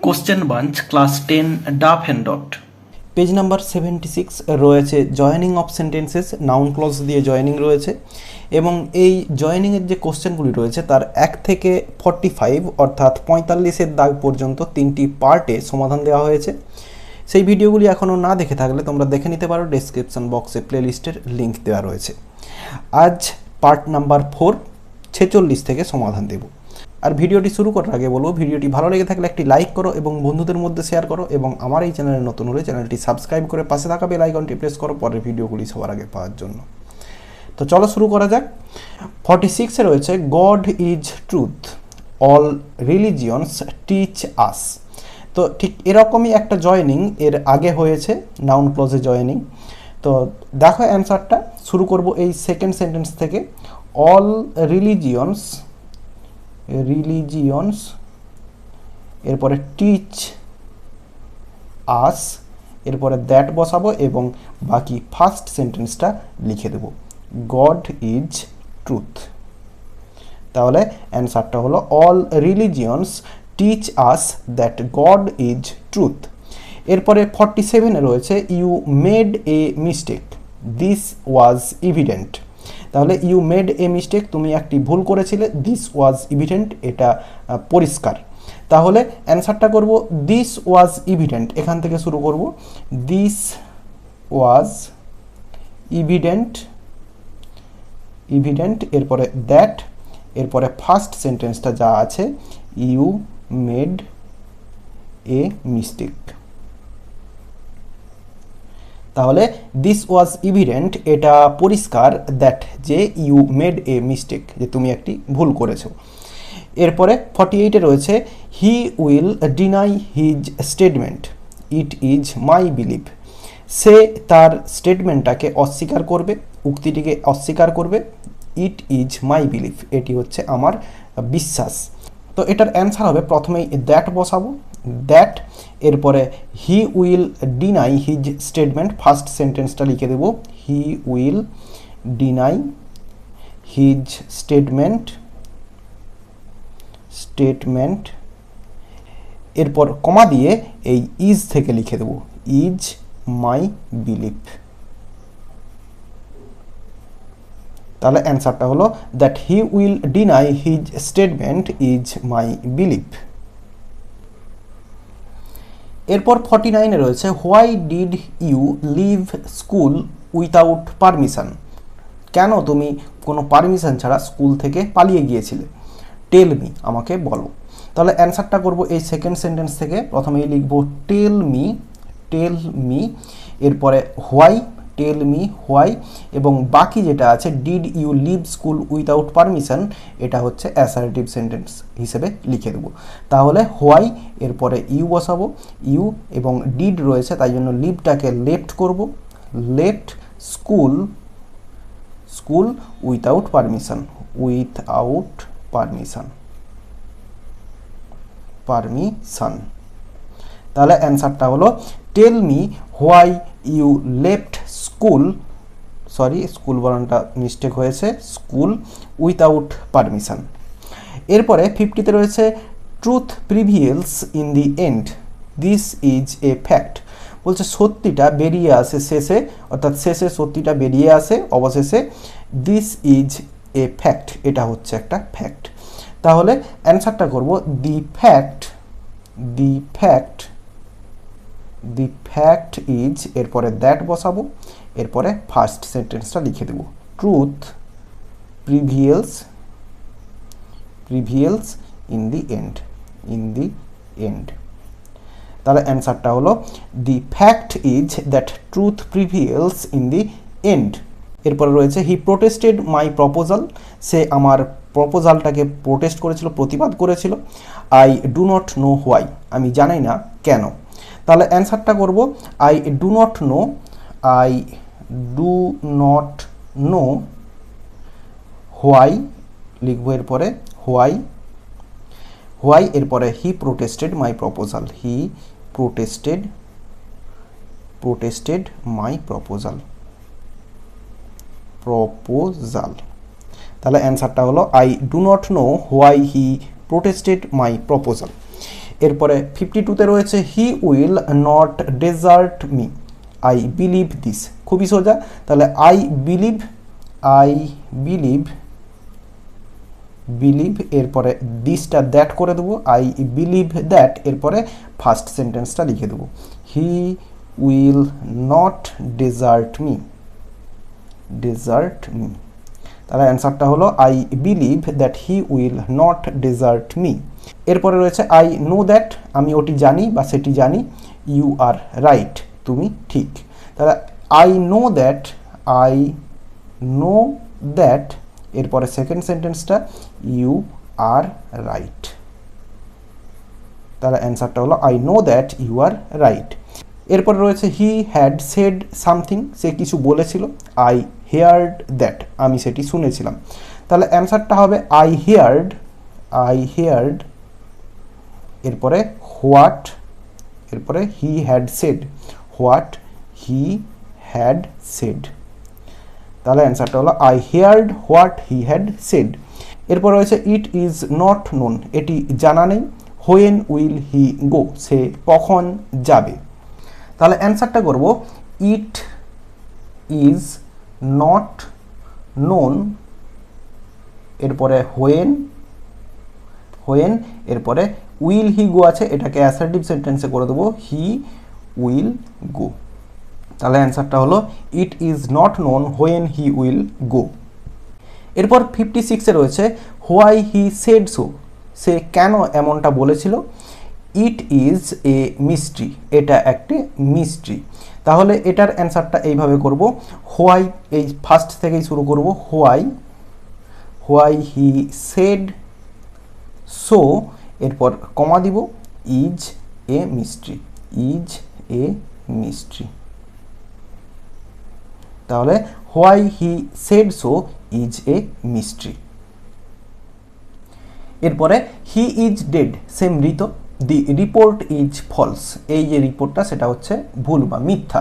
Question bunch class 10 ডাফ and dot. Page number 76 রয়েছে joining of sentences, noun clause দিয়ে joining রয়েছে এবং এই জয়েনিংয়ের যে কোশ্চেনগুলি রয়েছে তার 1 থেকে 45 অর্থাৎ 45-এর দাগ পর্যন্ত 3টি পার্টে সমাধান দেওয়া হয়েছে। সেই ভিডিওগুলি এখনও না দেখে থাকলে তোমরা দেখে নিতে পারো, ডেসক্রিপশন বক্সে প্লেলিস্টের লিঙ্ক দেওয়া রয়েছে। আজ পার্ট নাম্বার 4 46 থেকে সমাধান দেব। আর ভিডিওটি শুরু করার আগে বলবো, ভিডিওটি ভালো লেগে থাকলে একটি লাইক করো এবং বন্ধুদের মধ্যে শেয়ার করো এবং আমার এই চ্যানেলে নতুন হলে চ্যানেলটি সাবস্ক্রাইব করে পাশে থাকা বেল আইকনটি প্রেস করো পরের ভিডিওগুলি সবার আগে পাওয়ার জন্য। তো চলো শুরু করা যাক। 46-এ রয়েছে God is truth, all religions teach us. তো ঠিক এরকমই একটা জয়েনিং এর আগে হয়েছে, নাউন ক্লজে জয়েনিং। তো দেখো অ্যান্সারটা শুরু করব এই সেকেন্ড সেন্টেন্স থেকে। অল রিলিজিয়নস এরপরে টিচ আস, এরপরে দ্যাট বসাবো এবং বাকি ফার্স্ট সেন্টেন্সটা লিখে দেব, গড ইজ ট্রুথ। তাহলে অ্যান্সারটা হলো all religions teach us that God is truth. এরপরে 47-এ রয়েছে you made a mistake, this was evident. তাহলে ইউ মেড এ মিস্টেক, তুমি একটি ভুল করেছিলে, দিস ওয়াজ ইভিডেন্ট, এটা পরিষ্কার। তাহলে অ্যান্সারটা করব দিস ওয়াজ ইভিডেন্ট, এখান থেকে শুরু করব, দিস ওয়াজ ইভিডেন্ট, এরপরে দ্যাট, এরপরে ফার্স্ট সেন্টেন্সটা যা আছে ইউ মেড এ মিস্টেক। তাহলে দিস ওয়াজ ইভিডেন্ট, এটা পরিষ্কার, দ্যাট যে ইউ মেড এ মিস্টেক, যে তুমি একটি ভুল করেছো। এরপরে 48-এ রয়েছে he will deny his statement, it is my believe. সে তার স্টেটমেন্টটাকে অস্বীকার করবে, উক্তিটিকে অস্বীকার করবে, ইট ইজ মাই বিলিভ, এটি হচ্ছে আমার বিশ্বাস। তো এটার অ্যান্সার হবে, প্রথমেই দ্যাট বসাবো, দ্যাট, এরপরে he will deny his statement, first সেন্টেন্সটা লিখে দেব, he will deny his statement, এরপর কমা দিয়ে এই ইজ থেকে লিখে দেব, ইজ মাই বিলিভ। তাহলে অ্যান্সারটা হলো that he will deny his statement is my believe. এরপর 49-এ রয়েছে why did you leave school without permission, কেন তুমি কোনো পারমিশন ছাড়া স্কুল থেকে পালিয়ে গিয়েছিলে, টেল মি, আমাকে বলো। তাহলে অ্যান্সারটা করব এই সেকেন্ড সেন্টেন্স থেকে, প্রথমেই লিখব টেল মি, এরপরে হোয়াই, টেল মি হোয়াই, এবং বাকি যেটা আছে did you leave school without permission, এটা হচ্ছে অ্যাসার্টিভ সেন্টেন্স হিসেবে লিখে দেবো। তাহলে হোয়াই, এরপরে ইউ বসাবো, ইউ এবং ডিড রয়েছে তাই জন্য লিভটাকে লেফট করব, লেফট স্কুল উইথাউট পারমিশন, তাহলে অ্যান্সারটা হলো tell me why you left school, school বানানটা মিস্টেক হয়েছে, স্কুল উইথাউট পারমিশন। এরপরে 50-তে রয়েছে truth prevails in the end, this is a fact. বলছে সত্যিটা বেরিয়ে আসে শেষে, অর্থাৎ শেষে সত্যিটা বেরিয়ে আসে অবশেষে, দিস ইজ এ ফ্যাক্ট, এটা হচ্ছে একটা ফ্যাক্ট। তাহলে অ্যান্সারটা করব দি ফ্যাক্ট ইজ, এরপরে দ্যাট বসাবো, এরপরে ফার্স্ট সেন্টেন্সটা লিখে দেব, truth prevails in the end. তাহলে অ্যান্সারটা হলো the fact is that truth prevails in the end. এরপরে রয়েছে হি প্রোটেস্টেড মাই প্রপোজাল, সে আমার প্রপোজালটাকে প্রোটেস্ট করেছিল, প্রতিবাদ করেছিল। I do not know why, আমি জানি না কেন। তাহলে অ্যান্সারটা করব I do not know why, লিখবো এরপরে হোয়াই, এরপরে he protested my proposal, he protested my proposal. তাহলে অ্যান্সারটা হলো I do not know why he protested my proposal. এরপরে 52তে রয়েছে he will not desert me, I believe this, খুবই সোজা। তাহলে আই বিলিভ এরপরে দিসটা দ্যাট করে দেবো, আই বিলিভ দ্যাট, এরপরে ফার্স্ট সেন্টেন্সটা লিখে দেবো, he will not desert me. তাহলে অ্যান্সারটা হলো I believe that he will not desert me. এরপরে রয়েছে আই নো দ্যাট, আমি ওটি জানি বা সেটি জানি, ইউ আর রাইট, তুমি ঠিক। তাহলে আই নো দ্যাট এরপরে সেকেন্ড সেন্টেন্সটা ইউ আর রাইট। তাহলে অ্যান্সারটা হলো I know that you are right. এরপরে রয়েছে হি হ্যাড সেড সামথিং, সে কিছু বলেছিল, আই হেয়ার্ড দ্যাট, আমি সেটি শুনেছিলাম। তাহলে অ্যান্সারটা হবে আই হেয়ার্ড এরপরে হোয়াট, এরপরে হি had shed, what he had shed. তাহলে অ্যান্সারটা হলো I heard what he had shed. এরপর রয়েছে ইট ইজ নট নোন, এটি জানা নেই, হোয়েন উইল হি গো, সে কখন যাবে। তাহলে অ্যান্সারটা করব ইট ইজ নট নোন এরপরে হোয়েন এরপরে উইল হি গো আছে, এটাকে অ্যাসার্টিভ সেন্টেন্সে করে দেবো, হি উইল গো। তাহলে অ্যান্সারটা হলো it is not known when he will go. এরপর 56-এ রয়েছে হোয়াই হি সেড সো, সে কেন এমনটা বলেছিল, ইট ইজ এ মিস্ট্রি, এটা একটি মিস্ট্রি। তাহলে এটার অ্যান্সারটা এইভাবে করব, হোয়াই, এই ফার্স্ট থেকেই শুরু করব, হোয়াই হি সেড সো, এরপর কমা দিব, ইজ এ মিস্ট্রি। তাহলে why he said so is a mystery. এরপরে হি ইজ ডেড, সে মৃত, দি রিপোর্ট ইজ ফলস, এই যে রিপোর্টটা সেটা হচ্ছে ভুল বা মিথ্যা।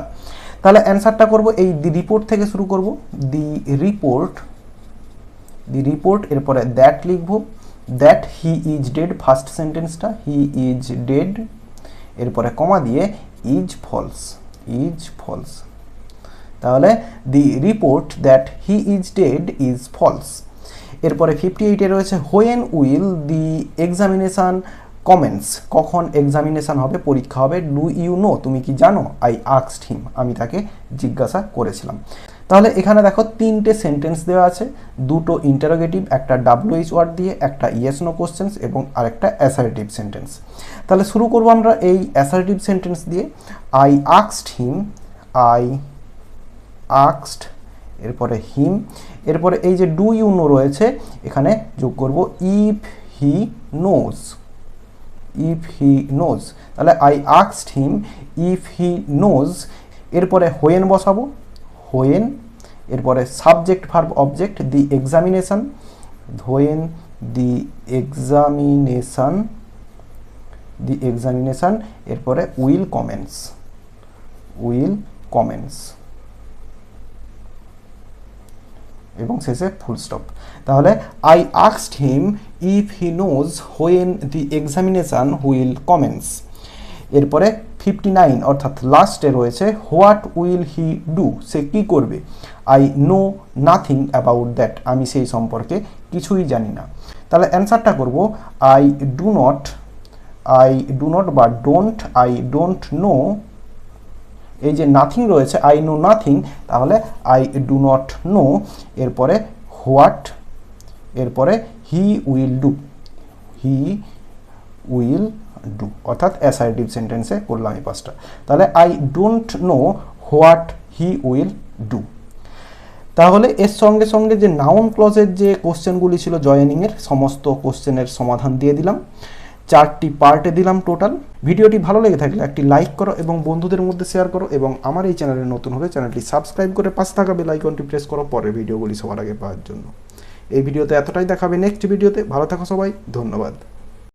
তাহলে অ্যান্সারটা করব এই দি রিপোর্ট থেকে শুরু করব, দি রিপোর্ট এরপরে দ্যাট লিখব, that he is dead, first সেন্টেন্সটা হি ইজ ডেড, এরপরে কমা দিয়ে ইজ ফলস। তাহলে the report that he is dead is false. এরপরে 58-এ রয়েছে when will the examination commence, কখন এক্সামিনেশান হবে, পরীক্ষা হবে, ডু ইউ নো, তুমি কি জানো, আই আস্কড হিম, আমি তাকে জিজ্ঞাসা করেছিলাম। তাহলে এখানে দেখো তিনটে সেন্টেন্স দেওয়া আছে, দুটো ইন্টারোগেটিভ, একটা WH ওয়ার্ড দিয়ে, একটা ইয়েস নো কোশ্চেন্স এবং আরেকটা অ্যাসার্টিভ সেন্টেন্স। তাহলে শুরু করবো আমরা এই অ্যাসার্টিভ সেন্টেন্স দিয়ে, আই আস্কড হিম, এরপরে হিম, এরপরে এই যে ডু ইউ নো রয়েছে এখানে যোগ করব ইফ হি নোজ, তাহলে I asked him if he knows, এরপরে হোয়েন বসাবো, এরপরে subject verb object the examination, when the examination, এরপরে উইল কমেন্টস এবং শেষে ফুল স্টপ। তাহলে I asked him if he knows when the examination will comments. এরপরে 59 অর্থাৎ লাস্টে রয়েছে হোয়াট উইল হি ডু, সে কী করবে, I know nothing about that, আমি সেই সম্পর্কে কিছুই জানি না। তাহলে অ্যান্সারটা করব আই ডু নট বা আই ডোন্ট নো, এই যে নাথিং রয়েছে আই নো নাথিং, তাহলে আই ডু নট নো, এরপরে হোয়াট, এরপরে হি উইল ডু, অর্থাৎ অ্যাসার্টিভ সেন্টেন্সে করলাম এই পাঁচটা। তাহলে I don't know what he will do. তাহলে এর সঙ্গে সঙ্গে যে নাউন ক্লজের যে কোশ্চেনগুলি ছিল জয়েনিংয়ের, সমস্ত কোশ্চেনের সমাধান দিয়ে দিলাম, 4টি পার্টে দিলাম টোটাল। ভিডিওটি ভালো লেগে থাকলে একটি লাইক করো এবং বন্ধুদের মধ্যে শেয়ার করো, এবং আমার এই চ্যানেলে নতুন হলে চ্যানেলটি সাবস্ক্রাইব করে পাশে থাকা বেল আইকনটি প্রেস করো পরের ভিডিওগুলি সবার আগে পাওয়ার জন্য। এই ভিডিওতে এতটাই, দেখাবে নেক্সট ভিডিওতে। ভালো থাকো সবাই, ধন্যবাদ।